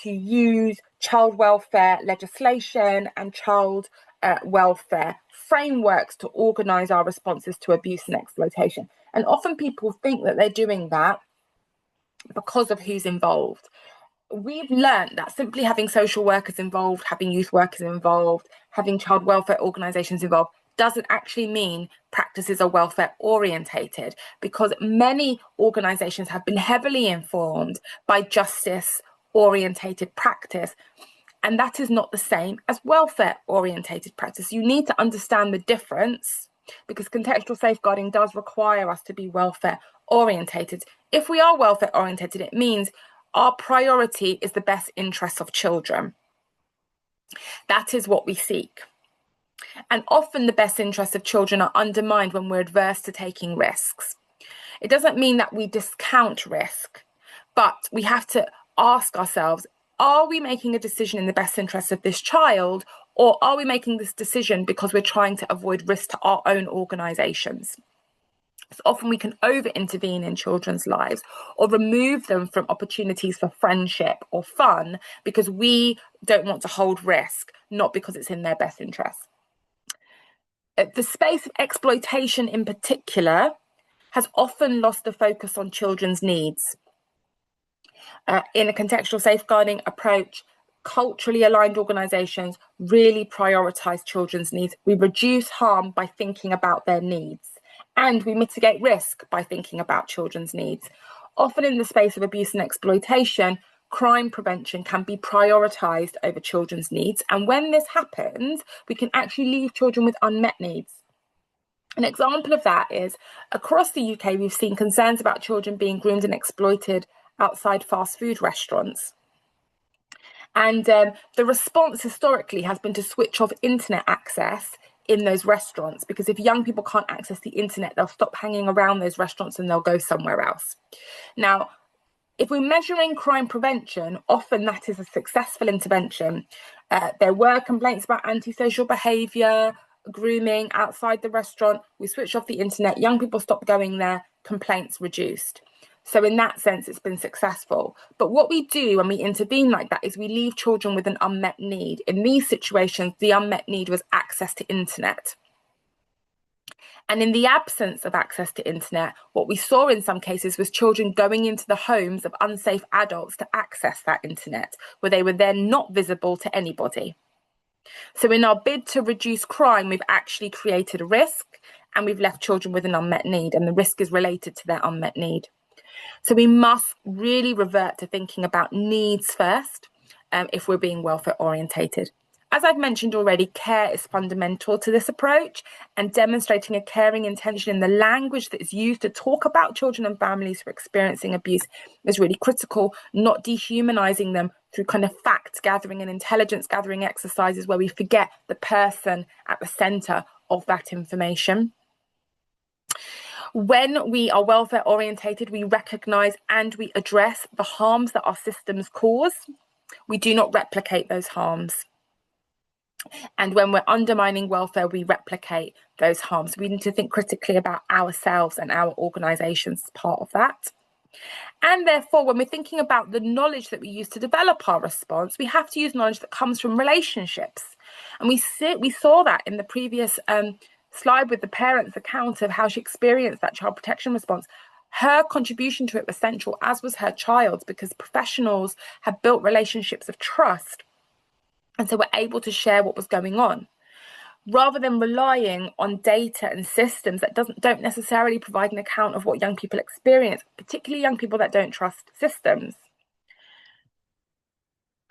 to use child welfare legislation and child welfare frameworks to organise our responses to abuse and exploitation. And often people think that they're doing that because of who's involved. We've learned that simply having social workers involved, having youth workers involved, having child welfare organisations involved doesn't actually mean practices are welfare orientated, because many organisations have been heavily informed by justice orientated practice, and that is not the same as welfare orientated practice. You need to understand the difference, because contextual safeguarding does require us to be welfare orientated. If we are welfare orientated, it means our priority is the best interests of children. That is what we seek. And often the best interests of children are undermined when we're adverse to taking risks. It doesn't mean that we discount risk, but we have to ask ourselves, are we making a decision in the best interests of this child, or are we making this decision because we're trying to avoid risk to our own organisations? So often we can over-intervene in children's lives or remove them from opportunities for friendship or fun because we don't want to hold risk, not because it's in their best interest. The space of exploitation in particular has often lost the focus on children's needs. In a contextual safeguarding approach, culturally aligned organisations really prioritise children's needs. We reduce harm by thinking about their needs. And we mitigate risk by thinking about children's needs. Often in the space of abuse and exploitation, crime prevention can be prioritised over children's needs. And when this happens, we can actually leave children with unmet needs. An example of that is across the UK, we've seen concerns about children being groomed and exploited outside fast food restaurants. And the response historically has been to switch off internet access in those restaurants, because if young people can't access the internet, they'll stop hanging around those restaurants and they'll go somewhere else. Now, if we're measuring crime prevention, often that is a successful intervention. There were complaints about antisocial behaviour, grooming outside the restaurant. We switched off the internet, young people stopped going there, complaints reduced. So in that sense, it's been successful. But what we do when we intervene like that is we leave children with an unmet need. In these situations, the unmet need was access to internet. And in the absence of access to internet, what we saw in some cases was children going into the homes of unsafe adults to access that internet, where they were then not visible to anybody. So in our bid to reduce crime, we've actually created a risk and we've left children with an unmet need, and the risk is related to their unmet need. So we must really revert to thinking about needs first if we're being welfare orientated. As I've mentioned already, care is fundamental to this approach, and demonstrating a caring intention in the language that is used to talk about children and families who are experiencing abuse is really critical, not dehumanizing them through kind of fact gathering and intelligence gathering exercises where we forget the person at the center of that information. When we are welfare orientated, we recognise and we address the harms that our systems cause. We do not replicate those harms. And when we're undermining welfare, we replicate those harms. We need to think critically about ourselves and our organisations as part of that. And therefore, when we're thinking about the knowledge that we use to develop our response, we have to use knowledge that comes from relationships. And we saw that in the previous slide with the parent's account of how she experienced that child protection response. Her contribution to it was central, as was her child's, because professionals had built relationships of trust and so were able to share what was going on, rather than relying on data and systems that don't necessarily provide an account of what young people experience, particularly young people that don't trust systems.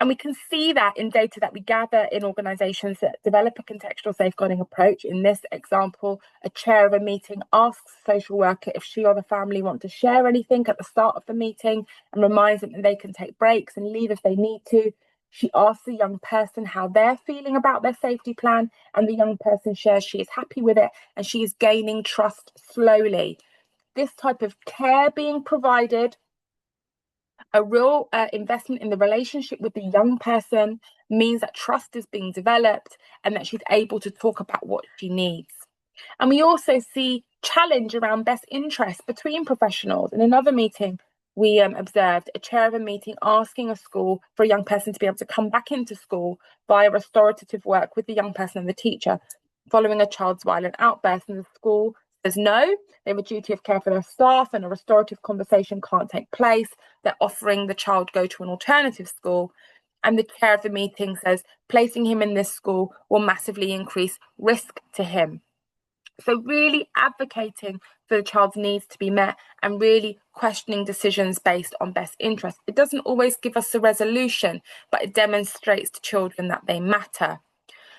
And we can see that in data that we gather in organisations that develop a contextual safeguarding approach. In this example, a chair of a meeting asks a social worker if she or the family want to share anything at the start of the meeting and reminds them that they can take breaks and leave if they need to. She asks the young person how they're feeling about their safety plan, and the young person shares she is happy with it and she is gaining trust slowly. This type of care being provided, a real investment in the relationship with the young person, means that trust is being developed and that she's able to talk about what she needs. And we also see challenge around best interest between professionals. In another meeting, we observed a chair of a meeting asking a school for a young person to be able to come back into school via restorative work with the young person and the teacher following a child's violent outburst, and the school says no, they have a duty of care for their staff and a restorative conversation can't take place. They're offering the child go to an alternative school, and the chair of the meeting says placing him in this school will massively increase risk to him. So really advocating for the child's needs to be met and really questioning decisions based on best interest. It doesn't always give us a resolution, but it demonstrates to children that they matter.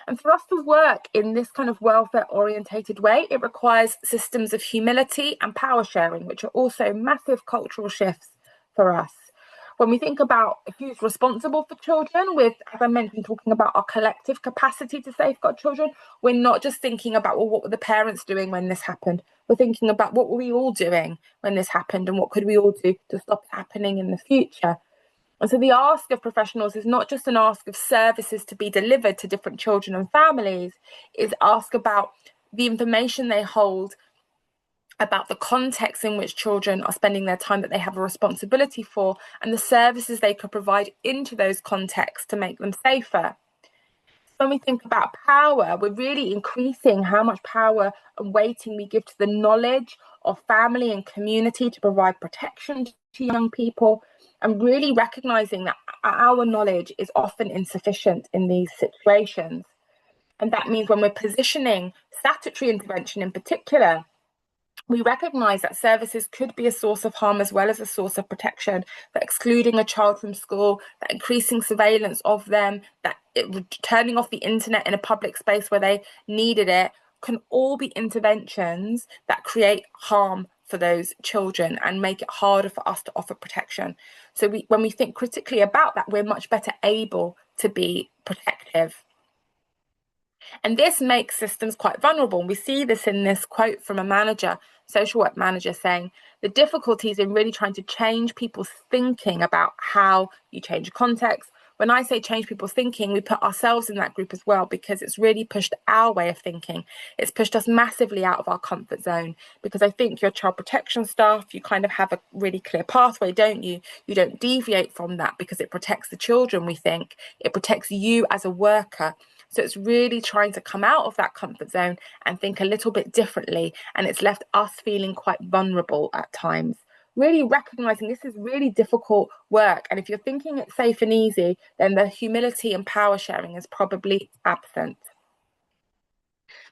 And for us to work in this kind of welfare-orientated way, it requires systems of humility and power sharing, which are also massive cultural shifts for us. When we think about who's responsible for children, with, as I mentioned, talking about our collective capacity to safeguard children, we're not just thinking about, well, what were the parents doing when this happened? We're thinking about what were we all doing when this happened and what could we all do to stop it happening in the future? And so the ask of professionals is not just an ask of services to be delivered to different children and families, it's ask about the information they hold, about the context in which children are spending their time that they have a responsibility for, and the services they could provide into those contexts to make them safer. When we think about power, we're really increasing how much power and weighting we give to the knowledge of family and community to provide protection to young people, and really recognizing that our knowledge is often insufficient in these situations. And that means when we're positioning statutory intervention in particular, we recognise that services could be a source of harm as well as a source of protection, that excluding a child from school, that increasing surveillance of them, that turning off the internet in a public space where they needed it, can all be interventions that create harm for those children and make it harder for us to offer protection. So when we think critically about that, we're much better able to be protective. And this makes systems quite vulnerable. And we see this in this quote from a manager, social work manager, saying the difficulties in really trying to change people's thinking about how you change context. When I say change people's thinking, we put ourselves in that group as well, because it's really pushed our way of thinking. It's pushed us massively out of our comfort zone, because I think your child protection staff, you kind of have a really clear pathway, don't you? You don't deviate from that because it protects the children, we think. It protects you as a worker. So it's really trying to come out of that comfort zone and think a little bit differently. And it's left us feeling quite vulnerable at times. Really recognizing this is really difficult work. And if you're thinking it's safe and easy, then the humility and power sharing is probably absent.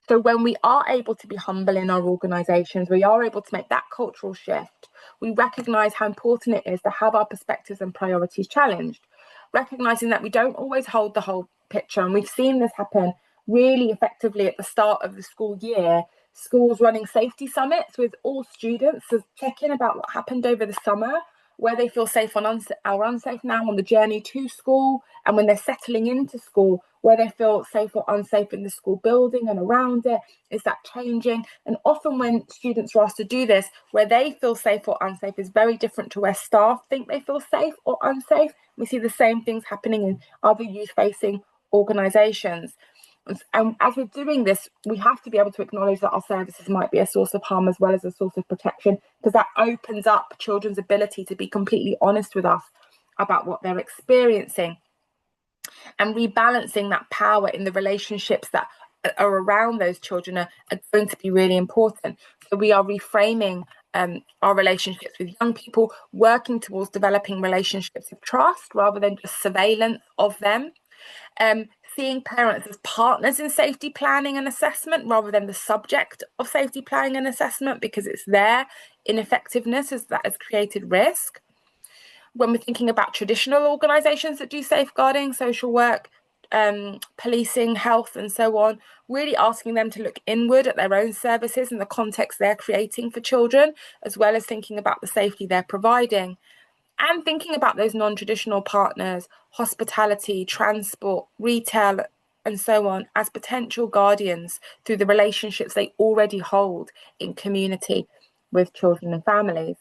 So when we are able to be humble in our organisations, we are able to make that cultural shift. We recognise how important it is to have our perspectives and priorities challenged, recognising that we don't always hold the whole picture. And we've seen this happen really effectively at the start of the school year. Schools running safety summits with all students to check in about what happened over the summer, where they feel safe or unsafe now on the journey to school, and when they're settling into school, where they feel safe or unsafe in the school building and around it. Is that changing? And often when students are asked to do this, where they feel safe or unsafe is very different to where staff think they feel safe or unsafe. We see the same things happening in other youth-facing organisations. And as we're doing this, we have to be able to acknowledge that our services might be a source of harm as well as a source of protection, because that opens up children's ability to be completely honest with us about what they're experiencing, and rebalancing that power in the relationships that are around those children are going to be really important. So we are reframing our relationships with young people, working towards developing relationships of trust rather than just surveillance of them. Seeing parents as partners in safety planning and assessment rather than the subject of safety planning and assessment, because it's their ineffectiveness that has created risk. When we're thinking about traditional organisations that do safeguarding, social work, policing, health, and so on, really asking them to look inward at their own services and the context they're creating for children, as well as thinking about the safety they're providing. And thinking about those non-traditional partners, hospitality, transport, retail, and so on, as potential guardians through the relationships they already hold in community with children and families.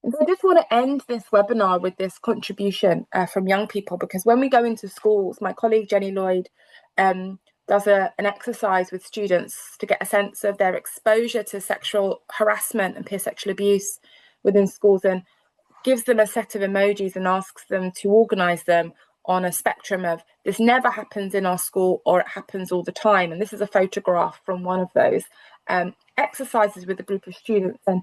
And so I just want to end this webinar with this contribution from young people, because when we go into schools, my colleague Jenny Lloyd does an exercise with students to get a sense of their exposure to sexual harassment and peer sexual abuse within schools, and gives them a set of emojis and asks them to organise them on a spectrum of this never happens in our school or it happens all the time. And this is a photograph from one of those exercises with a group of students. And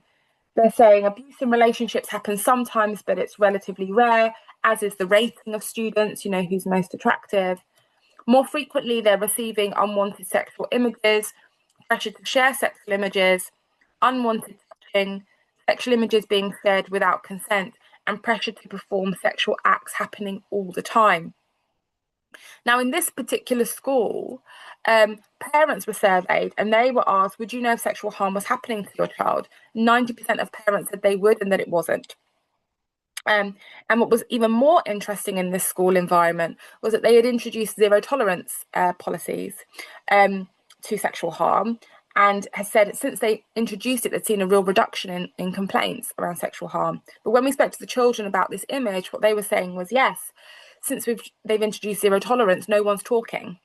they're saying abuse in relationships happens sometimes, but it's relatively rare, as is the rating of students, who's most attractive. More frequently, they're receiving unwanted sexual images, pressure to share sexual images, unwanted touching, sexual images being shared without consent, and pressure to perform sexual acts happening all the time. Now, in this particular school, parents were surveyed and they were asked, would you know if sexual harm was happening to your child? 90% of parents said they would and that it wasn't. And what was even more interesting in this school environment was that they had introduced zero tolerance policies to sexual harm, and has said since they introduced it, they'd seen a real reduction in complaints around sexual harm. But when we spoke to the children about this image, what they were saying was, yes, since they've introduced zero tolerance, no one's talking.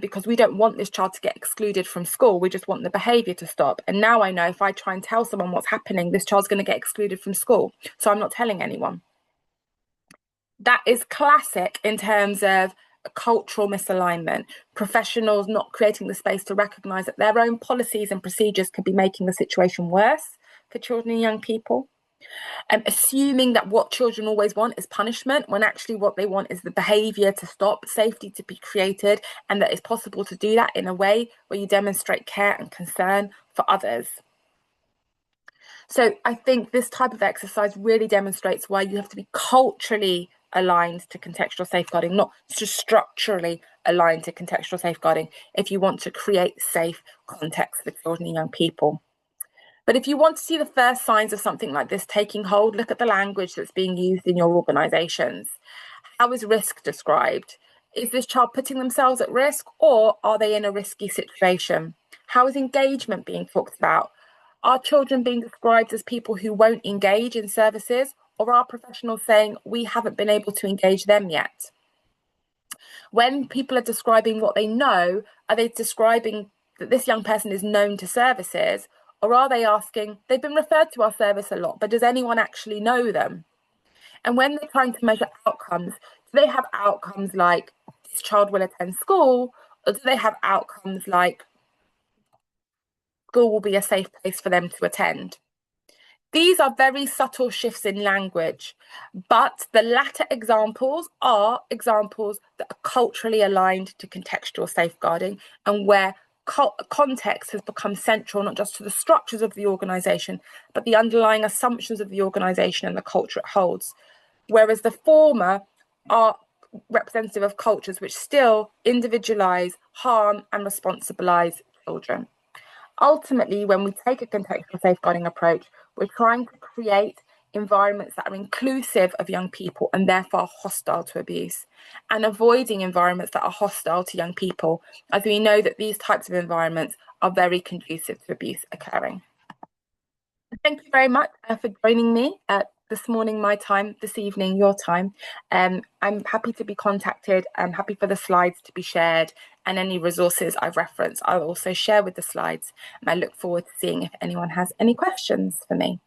Because we don't want this child to get excluded from school. We just want the behaviour to stop. And now I know if I try and tell someone what's happening, this child's going to get excluded from school. So I'm not telling anyone. That is classic in terms of a cultural misalignment, professionals not creating the space to recognise that their own policies and procedures could be making the situation worse for children and young people. Assuming that what children always want is punishment, when actually what they want is the behaviour to stop, safety to be created, and that it's possible to do that in a way where you demonstrate care and concern for others. So I think this type of exercise really demonstrates why you have to be culturally aligned to contextual safeguarding, not just structurally aligned to contextual safeguarding, if you want to create safe context for children and young people. But if you want to see the first signs of something like this taking hold, look at the language that's being used in your organisations. How is risk described? Is this child putting themselves at risk, or are they in a risky situation? How is engagement being talked about? Are children being described as people who won't engage in services, or are professionals saying we haven't been able to engage them yet? When people are describing what they know, are they describing that this young person is known to services? Or are they asking, they've been referred to our service a lot, but does anyone actually know them? And when they're trying to measure outcomes, do they have outcomes like this child will attend school? Or do they have outcomes like school will be a safe place for them to attend? These are very subtle shifts in language, but the latter examples are examples that are culturally aligned to contextual safeguarding, and where context has become central, not just to the structures of the organisation, but the underlying assumptions of the organisation and the culture it holds. Whereas the former are representative of cultures which still individualise, harm and responsibilise children. Ultimately, when we take a contextual safeguarding approach, we're trying to create environments that are inclusive of young people and therefore hostile to abuse, and avoiding environments that are hostile to young people, as we know that these types of environments are very conducive to abuse occurring. Thank you very much for joining me this morning, my time, this evening, your time. I'm happy to be contacted. I'm happy for the slides to be shared, and any resources I've referenced, I'll also share with the slides. And I look forward to seeing if anyone has any questions for me.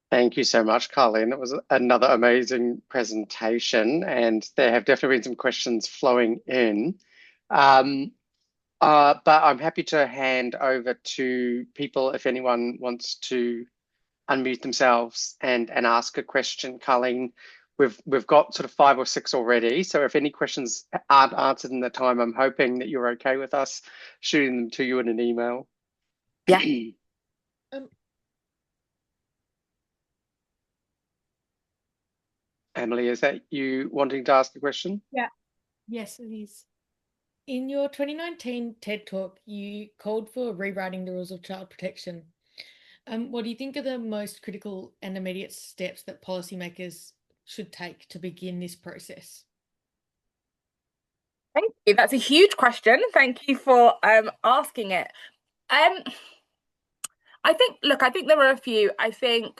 Thank you so much, Carlene. That was another amazing presentation, and there have definitely been some questions flowing in. But I'm happy to hand over to people if anyone wants to unmute themselves and ask a question. Carlene, we've got sort of 5 or 6 already. So if any questions aren't answered in the time, I'm hoping that you're okay with us shooting them to you in an email. Yeah. Emily, is that you wanting to ask a question? Yeah. Yes, it is. In your 2019 TED Talk, you called for rewriting the rules of child protection. What do you think are the most critical and immediate steps that policymakers should take to begin this process? Thank you. That's a huge question. Thank you for asking it. I think there are a few. I think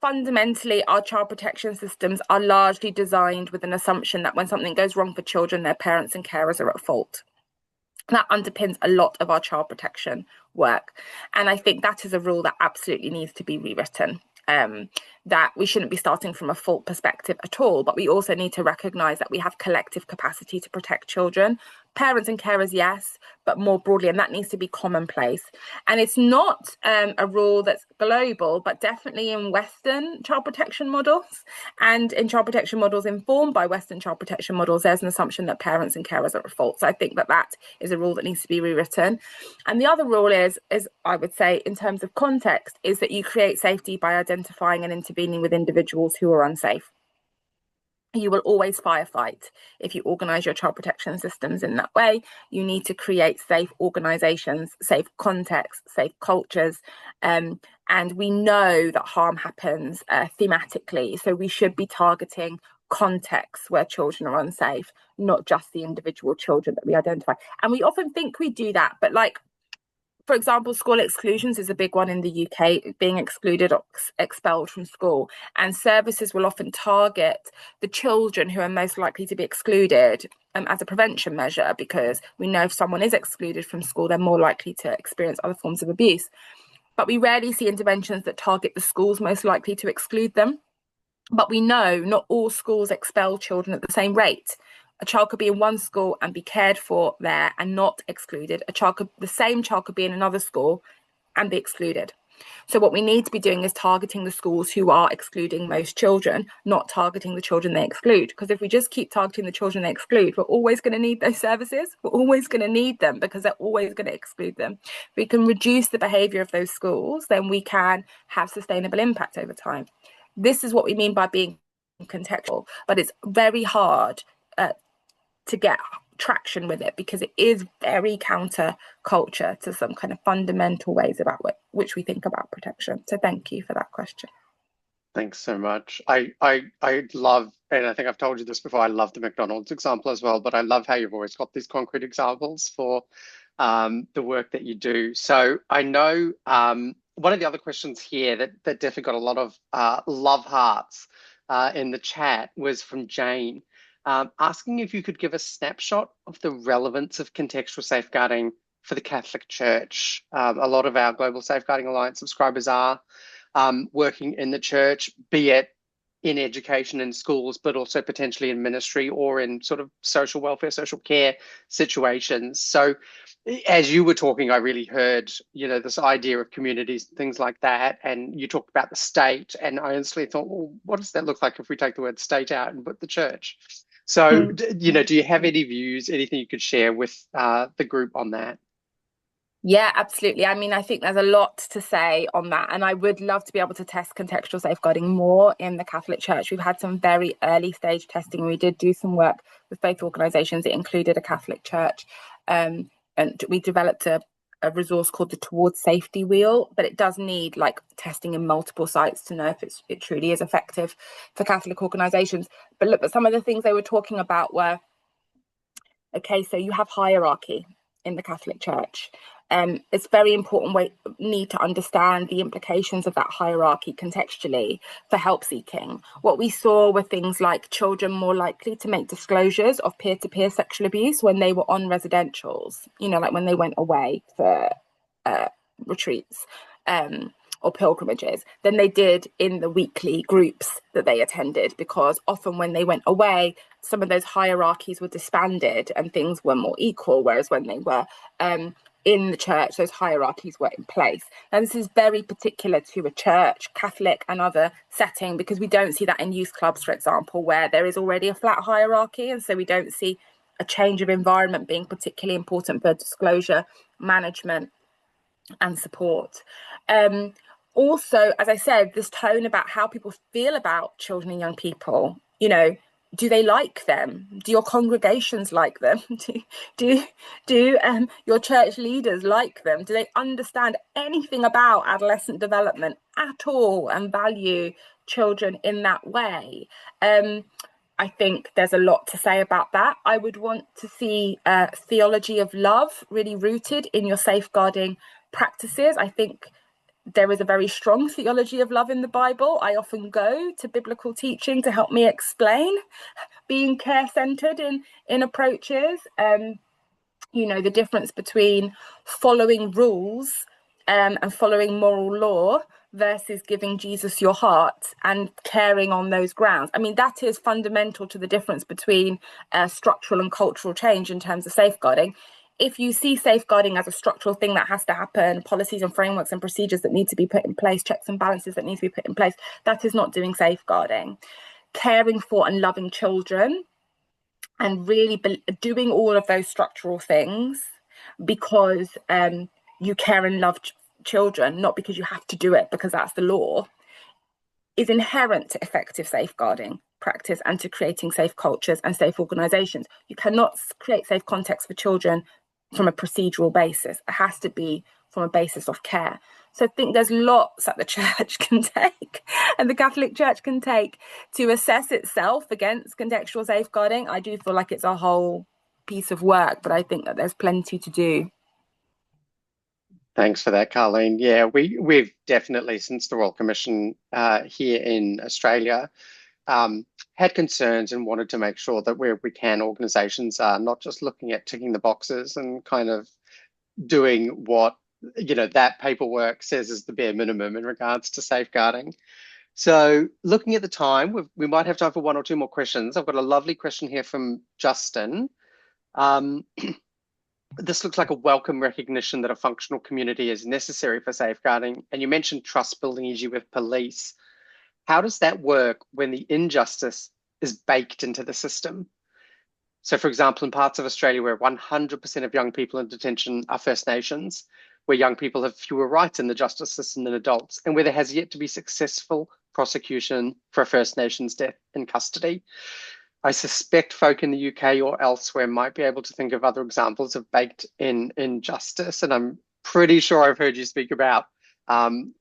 fundamentally our child protection systems are largely designed with an assumption that when something goes wrong for children, their parents and carers are at fault. That underpins a lot of our child protection work. And I think that is a rule that absolutely needs to be rewritten. That we shouldn't be starting from a fault perspective at all, but we also need to recognise that we have collective capacity to protect children. Parents and carers, yes, but more broadly, and that needs to be commonplace. And it's not a rule that's global, but definitely in Western child protection models and in child protection models informed by Western child protection models, there's an assumption that parents and carers are at fault. So I think that is a rule that needs to be rewritten. And the other rule is I would say, in terms of context, is that you create safety by identifying and intervening with individuals who are unsafe. You will always firefight if you organise your child protection systems in that way. You need to create safe organisations, safe contexts, safe cultures. And we know that harm happens thematically. So we should be targeting contexts where children are unsafe, not just the individual children that we identify. And we often think we do that, but for example, school exclusions is a big one in the UK, being excluded or expelled from school. And services will often target the children who are most likely to be excluded as a prevention measure, because we know if someone is excluded from school, they're more likely to experience other forms of abuse. But we rarely see interventions that target the schools most likely to exclude them. But we know not all schools expel children at the same rate. A child could be in one school and be cared for there and not excluded. The same child could be in another school and be excluded. So what we need to be doing is targeting the schools who are excluding most children, not targeting the children they exclude. Because if we just keep targeting the children they exclude, we're always going to need those services. We're always going to need them because they're always going to exclude them. If we can reduce the behaviour of those schools, then we can have sustainable impact over time. This is what we mean by being contextual, but it's very hard to get traction with it because it is very counter culture to some kind of fundamental ways about which we think about protection. So thank you for that question. Thanks so much. I love, and I think I've told you this before, I love the McDonald's example as well, but I love how you've always got these concrete examples for the work that you do. So I know one of the other questions here that definitely got a lot of love hearts in the chat was from Jane, asking if you could give a snapshot of the relevance of contextual safeguarding for the Catholic Church. A lot of our Global Safeguarding Alliance subscribers are working in the church, be it in education in schools, but also potentially in ministry or in sort of social welfare, social care situations. So as you were talking, I really heard, this idea of communities, things like that. And you talked about the state. And I honestly thought, well, what does that look like if we take the word state out and put the church? So, do you have any views, anything you could share with the group on that? Yeah, absolutely. I mean, I think there's a lot to say on that. And I would love to be able to test contextual safeguarding more in the Catholic Church. We've had some very early stage testing. We did do some work with both organisations. It included a Catholic Church. And we developed a resource called the Towards Safety Wheel, but it does need testing in multiple sites to know if it truly is effective for Catholic organisations. But look, some of the things they were talking about were, okay, so you have hierarchy in the Catholic Church. It's very important need to understand the implications of that hierarchy contextually for help seeking. What we saw were things like children more likely to make disclosures of peer-to-peer sexual abuse when they were on residentials, like when they went away for retreats or pilgrimages than they did in the weekly groups that they attended, because often when they went away, some of those hierarchies were disbanded and things were more equal, whereas when they were in the church, those hierarchies were in place. And this is very particular to a church, Catholic and other setting, because we don't see that in youth clubs, for example, where there is already a flat hierarchy. And so we don't see a change of environment being particularly important for disclosure, management and support. Also, as I said, this tone about how people feel about children and young people, do they like them? Do your congregations like them? Do your church leaders like them? Do they understand anything about adolescent development at all and value children in that way? I think there's a lot to say about that. I would want to see theology of love really rooted in your safeguarding practices. I think there is a very strong theology of love in the Bible. I often go to biblical teaching to help me explain being care-centered in approaches. The difference between following rules and following moral law versus giving Jesus your heart and caring on those grounds. I mean, that is fundamental to the difference between structural and cultural change in terms of safeguarding. If you see safeguarding as a structural thing that has to happen, policies and frameworks and procedures that need to be put in place, checks and balances that need to be put in place, that is not doing safeguarding. Caring for and loving children and really doing all of those structural things because you care and love children, not because you have to do it because that's the law, is inherent to effective safeguarding practice and to creating safe cultures and safe organisations. You cannot create safe contexts for children from a procedural basis. It has to be from a basis of care. So I think there's lots that the church can take and the Catholic Church can take to assess itself against contextual safeguarding. I do feel like it's a whole piece of work, but I think that there's plenty to do. Thanks for that, Carlene. Yeah, we've definitely, since the Royal Commission here in Australia, had concerns and wanted to make sure that where we can, organisations are not just looking at ticking the boxes and kind of doing what that paperwork says is the bare minimum in regards to safeguarding. So looking at the time, we might have time for one or two more questions. I've got a lovely question here from Justin. This looks like a welcome recognition that a functional community is necessary for safeguarding. And you mentioned trust building issue with police. How does that work when the injustice is baked into the system? So, for example, in parts of Australia where 100% of young people in detention are First Nations, where young people have fewer rights in the justice system than adults, and where there has yet to be successful prosecution for a First Nations death in custody. I suspect folk in the UK or elsewhere might be able to think of other examples of baked in injustice, and I'm pretty sure I've heard you speak about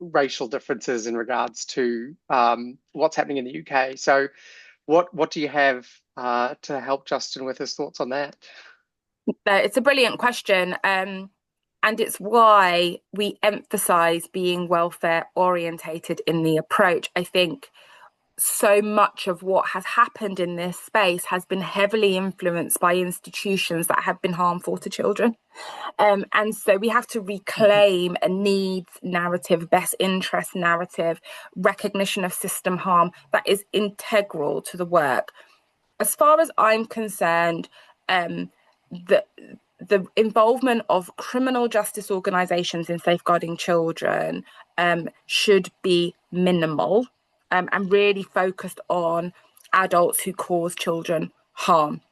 racial differences in regards to what's happening in the UK. So what do you have to help Justin with his thoughts on that? It's a brilliant question. And it's why we emphasize being welfare orientated in the approach. I think so much of what has happened in this space has been heavily influenced by institutions that have been harmful to children. And so we have to reclaim a needs narrative, best interest narrative, recognition of system harm that is integral to the work. As far as I'm concerned, the involvement of criminal justice organisations in safeguarding children should be minimal and really focused on adults who cause children harm.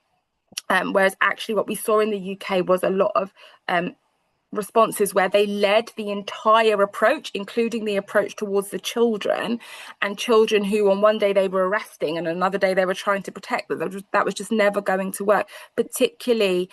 Whereas actually what we saw in the UK was a lot of responses where they led the entire approach, including the approach towards the children, and children who on one day they were arresting and another day they were trying to protect, that was just never going to work, particularly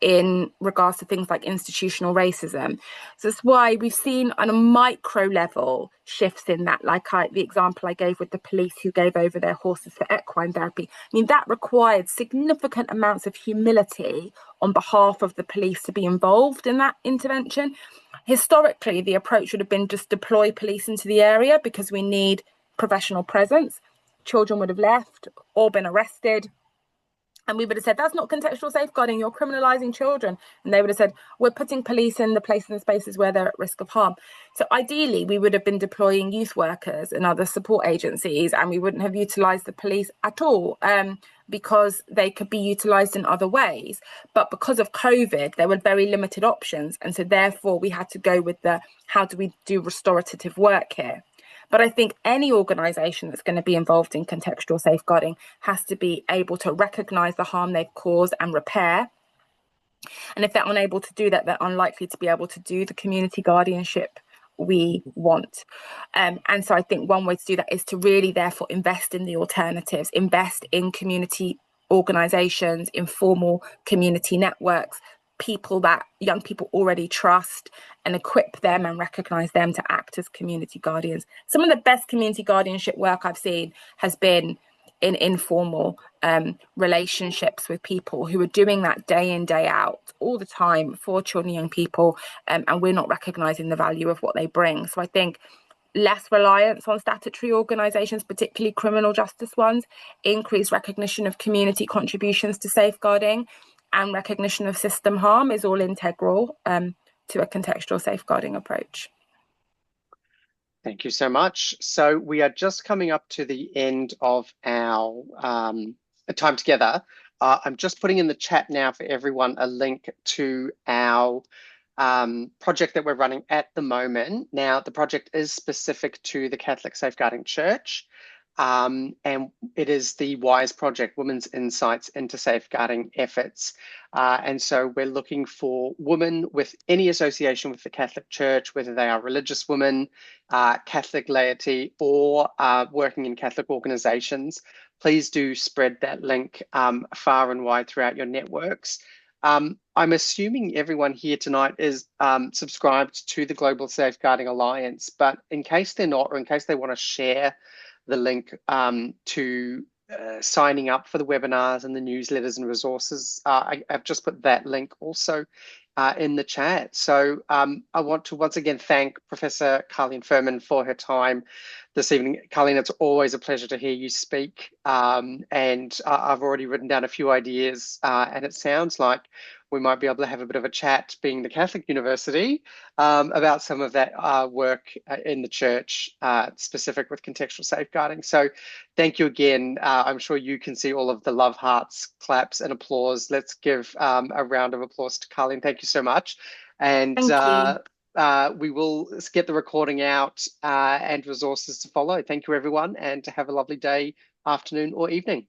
in regards to things like institutional racism. So that's why we've seen on a micro level shifts in that, like the example I gave with the police who gave over their horses for equine therapy. I mean, that required significant amounts of humility on behalf of the police to be involved in that intervention. Historically, the approach would have been just deploy police into the area because we need professional presence. Children would have left or been arrested. And we would have said, that's not contextual safeguarding, you're criminalising children. And they would have said, we're putting police in the places and spaces where they're at risk of harm. So ideally, we would have been deploying youth workers and other support agencies, and we wouldn't have utilised the police at all, because they could be utilised in other ways. But because of COVID, there were very limited options. And so therefore, we had to go with the, how do we do restorative work here? But I think any organisation that's going to be involved in contextual safeguarding has to be able to recognise the harm they've caused and repair. And if they're unable to do that, they're unlikely to be able to do the community guardianship we want. And so I think one way to do that is to really therefore invest in the alternatives, invest in community organisations, informal community networks, people that young people already trust, and equip them and recognise them to act as community guardians. Some of the best community guardianship work I've seen has been in informal relationships with people who are doing that day in, day out, all the time for children and young people, and we're not recognising the value of what they bring. So I think less reliance on statutory organisations, particularly criminal justice ones, increased recognition of community contributions to safeguarding, and recognition of system harm is all integral to a contextual safeguarding approach. Thank you so much. So we are just coming up to the end of our time together. I'm just putting in the chat now for everyone a link to our project that we're running at the moment. Now, the project is specific to the Catholic Safeguarding Church. And it is the WISE project, Women's Insights into Safeguarding Efforts. And so we're looking for women with any association with the Catholic Church, whether they are religious women, Catholic laity, or working in Catholic organizations. Please do spread that link far and wide throughout your networks. I'm assuming everyone here tonight is subscribed to the Global Safeguarding Alliance, but in case they're not, or in case they want to share the link to signing up for the webinars and the newsletters and resources, I've just put that link also in the chat. So I want to once again thank Professor Carlene Firmin for her time this evening. Carlene, it's always a pleasure to hear you speak. And I've already written down a few ideas, and it sounds like we might be able to have a bit of a chat, being the Catholic University, about some of that work in the church, specific with contextual safeguarding. So thank you again. I'm sure you can see all of the love hearts, claps and applause. Let's give a round of applause to Carlene. Thank you so much. And we will get the recording out and resources to follow. Thank you, everyone, and to have a lovely day, afternoon or evening.